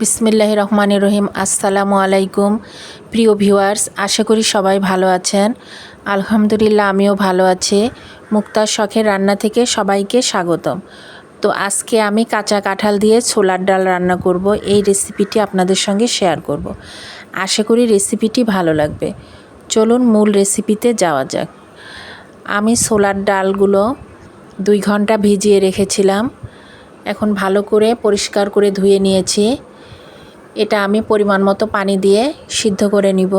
বিসমিল্লাহির রহমানির রহিম। আসসালামু আলাইকুম প্রিয় ভিউয়ার্স, আশা করি সবাই ভালো আছেন। আলহামদুলিল্লাহ আমিও ভালো আছি। মুক্তার শখের রান্না থেকে সবাইকে স্বাগতম। তো আজকে আমি কাঁচা কাঁঠাল দিয়ে ছোলার ডাল রান্না করব। এই রেসিপিটি আপনাদের সঙ্গে শেয়ার করব। আশা করি রেসিপিটি ভালো লাগবে। চলুন মূল রেসিপিতে যাওয়া যাক। আমি ছোলার ডালগুলো 2 ঘন্টা ভিজিয়ে রেখেছিলাম। এখন ভালো করে পরিষ্কার করে ধুয়ে নিয়েছি। এটা আমি পরিমাণ মতো পানি দিয়ে সিদ্ধ করে নিব।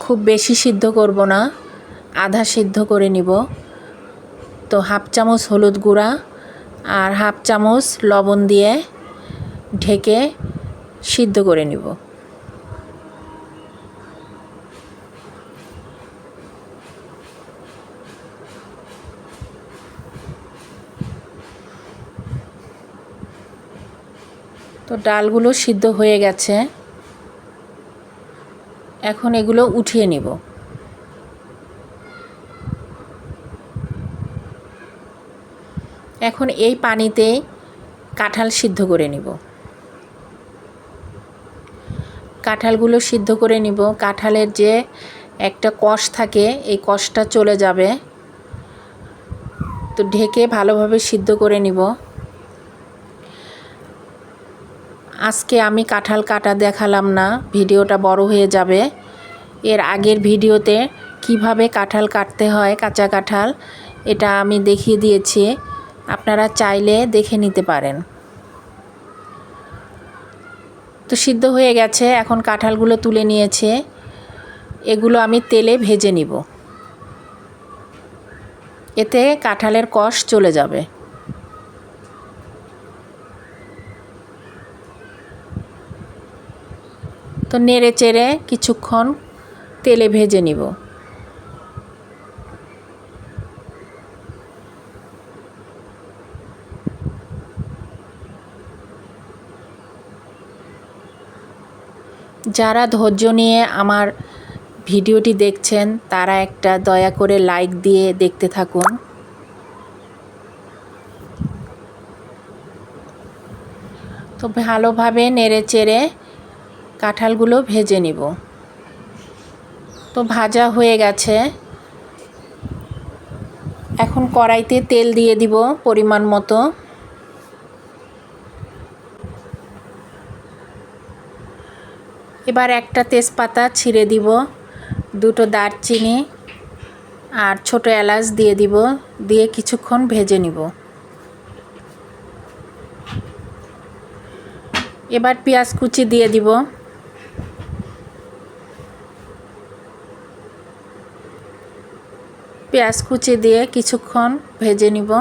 খুব বেশি সিদ্ধ করব না, আধা সিদ্ধ করে নিব। তো হাফ চামচ হলুদ গুঁড়া আর হাফ চামচ লবণ দিয়ে ঢেকে সিদ্ধ করে নিব। তো ডালগুলো সিদ্ধ হয়ে গেছে, এখন এগুলো উঠিয়ে নিব। এখন এই পানিতে কাঁঠাল সিদ্ধ করে নিব। কাঁঠালগুলো সিদ্ধ করে নিব। কাঁঠালের যে একটা কষ থাকে, এই কষটা চলে যাবে। তো ঢেকে ভালোভাবে সিদ্ধ করে নিব। আজকে আমি কাঁঠাল কাটা দেখালাম না, ভিডিওটা বড় হয়ে যাবে। এর আগের ভিডিওতে কিভাবে কাঁঠাল কাটতে হয়, কাঁচা কাঁঠাল, এটা আমি দেখিয়ে দিয়েছি। আপনারা চাইলে দেখে নিতে পারেন। তো সিদ্ধ হয়ে গেছে, এখন কাঁঠালগুলো তুলে নিয়েছে। এগুলো আমি তেলে ভেজে নিব। এতে কাঁঠালের কষ চলে যাবে। তো নেড়ে চেড়ে কিছুক্ষণ তেলে ভেজে নিব। যারা ধৈর্য নিয়ে আমার ভিডিওটি দেখছেন তারা একটা দয়া করে লাইক দিয়ে দেখতে থাকুন। তো ভালোভাবে নেড়ে চেড়ে কাঁঠালগুলো ভেজে নিব। তো ভাজা হয়ে গেছে, এখন কড়াইতে তেল দিয়ে দিব পরিমাণ মতো। এবার একটা তেজপাতা ছিঁড়ে দিব, 2টো দারচিনি আর ছোট এলাচ দিয়ে দিব, দিয়ে কিছুক্ষণ ভেজে নিব। এবার পেঁয়াজ কুচি দিয়ে দিব। পেঁয়াজ কুচি দিয়ে কিছুক্ষণ ভেজে নিব।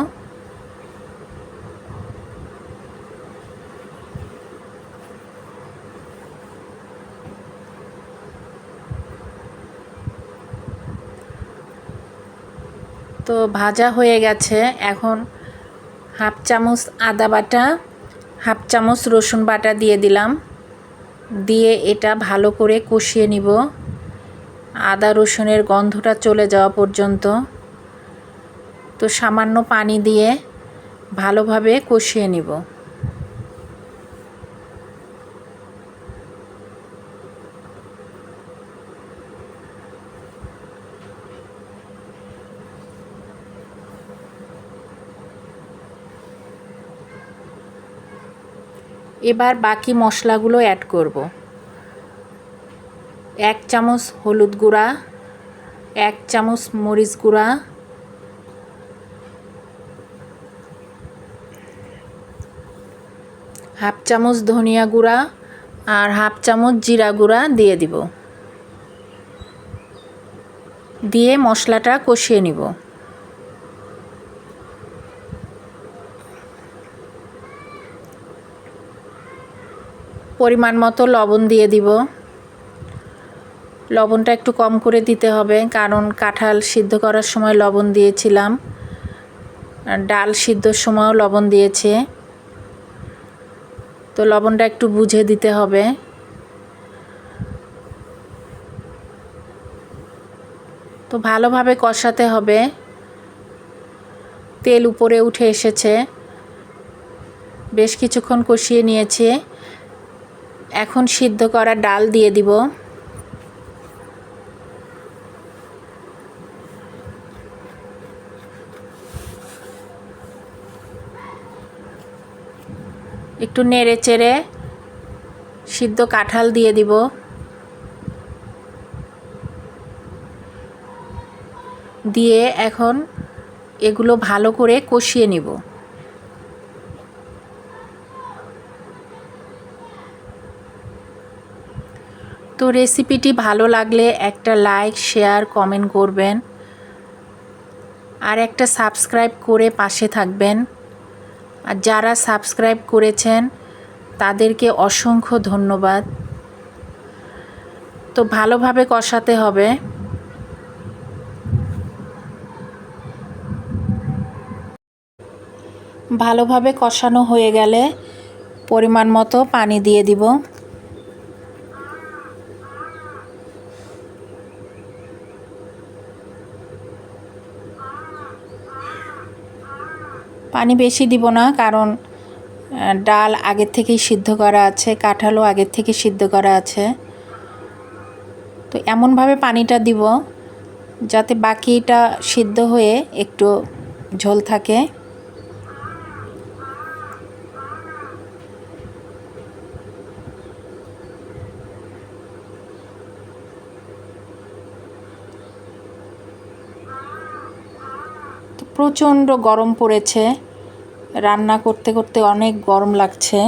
তো ভাজা হয়ে গেছে, এখন হাফ চামচ আদা বাটা, হাফ চামচ রসুন বাটা দিয়ে দিলাম। দিয়ে এটা ভালো করে কষিয়ে নিব, আদা রসুনের গন্ধটা চলে যাওয়া পর্যন্ত। তো সামান্য পানি দিয়ে ভালোভাবে কষিয়ে নিব। এবার বাকি মশলাগুলো অ্যাড করব। 1 চামচ হলুদ গুঁড়া, 1 চামচ মরিচ গুঁড়া, হাফ চামচ ধনিয়া গুঁড়া আর হাফ চামচ জিরা গুঁড়া দিয়ে দিব। দিয়ে মশলাটা কষিয়ে নিব। পরিমাণ মতো লবণ দিয়ে দিব। লবণটা একটু কম করে দিতে হবে, কারণ কাঁঠাল সিদ্ধ করার সময় লবণ দিয়েছিলাম, ডাল সিদ্ধর সময়ও লবণ দিয়েছে। তো লবণটা একটু বুঝে দিতে হবে। তো ভালোভাবে কষাতে হবে। তেল উপরে উঠে এসেছে, বেশ কিছুক্ষণ কষিয়ে নিয়েছি। এখন সিদ্ধ করা ডাল দিয়ে দিব। একটু নেড়ে চেড়ে সিদ্ধ কাঁঠাল দিয়ে দিব। দিয়ে এখন এগুলো ভালো করে কষিয়ে নিব। তো রেসিপিটি ভালো লাগলে একটা লাইক, শেয়ার, কমেন্ট করবেন আর একটা সাবস্ক্রাইব করে পাশে থাকবেন। আর যারা সাবস্ক্রাইব করেছেন তাদেরকে অসংখ্য ধন্যবাদ। তো ভালোভাবে কষাতে হবে। ভালোভাবে কষানো হয়ে গেলে পরিমাণ মতো পানি দিয়ে দিব। পানি বেশি দিব না, কারণ ডাল আগের থেকেই সিদ্ধ করা আছে, কাঁঠালও আগের থেকে সিদ্ধ করা আছে। তো এমনভাবে পানিটা দিব যাতে বাকিটা সিদ্ধ হয়ে একটু ঝোল থাকে। তো প্রচণ্ড গরম পড়েছে, রান্না করতে করতে অনেক গরম লাগছে।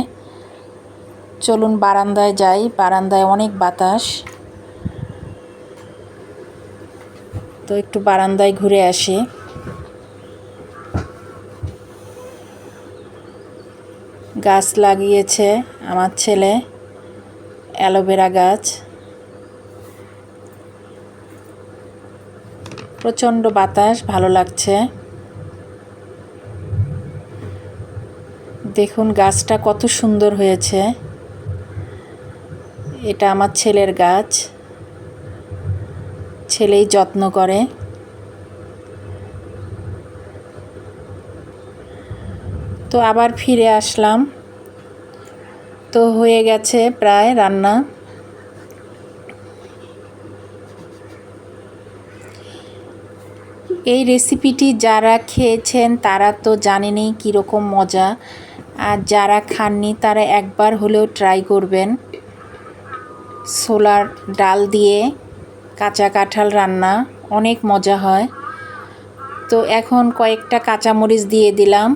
চলুন বারান্দায় যাই, বারান্দায় অনেক বাতাস। তো একটু বারান্দায় ঘুরে আসি। গাছ লাগিয়েছে আমার ছেলে, অ্যালোভেরা গাছ। প্রচণ্ড বাতাস, ভালো লাগছে। দেখুন গাছটা কত সুন্দর হয়েছে। এটা আমার ছেলের গাছ, ছেলেই যত্ন করে। তো আবার ফিরে আসলাম। তো হয়ে গেছে প্রায় রান্না। এই রেসিপিটি যারা খেয়েছেন তারা তো জানেনই কীরকম মজা, আর যারা খাননি তারা একবার হলেও ট্রাই করবেন। ছোলার ডাল দিয়ে কাঁচা কাঁঠাল রান্না অনেক মজা হয়। তো এখন কয়েকটা কাঁচামরিচ দিয়ে দিলাম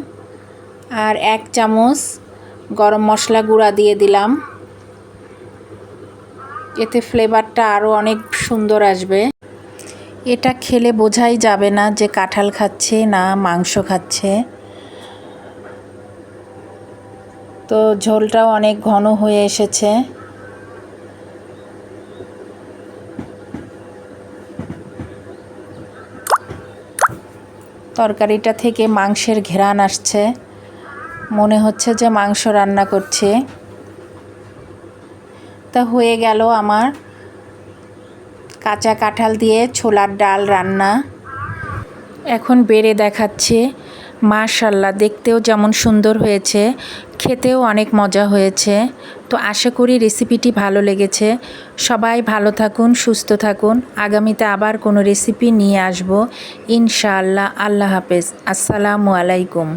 আর 1 চামচ গরম মশলা গুঁড়া দিয়ে দিলাম। এতে ফ্লেভারটা আরও অনেক সুন্দর আসবে। এটা খেলে বোঝাই যাবে না যে কাঁঠাল খাচ্ছে না মাংস খাচ্ছে। তো ঝোলটাও অনেক ঘন হয়ে এসেছে। তরকারিটা থেকে মাংসের ঘ্রাণ আসছে, মনে হচ্ছে যে মাংস রান্না করছে। তা হয়ে গেল আমার কাঁচা কাঁঠাল দিয়ে ছোলার ডাল রান্না। এখন বেড়ে দেখাচ্ছে। মাশাআল্লাহ, দেখতেও যেমন সুন্দর হয়েছে, খেতেও অনেক মজা হয়েছে। তো আশা করি রেসিপিটি ভালো লেগেছে। সবাই ভালো থাকুন, সুস্থ থাকুন। আগামীতে আবার কোনো রেসিপি নিয়ে আসব ইনশাআল্লাহ। আল্লাহ হাফেজ। আসসালামু আলাইকুম।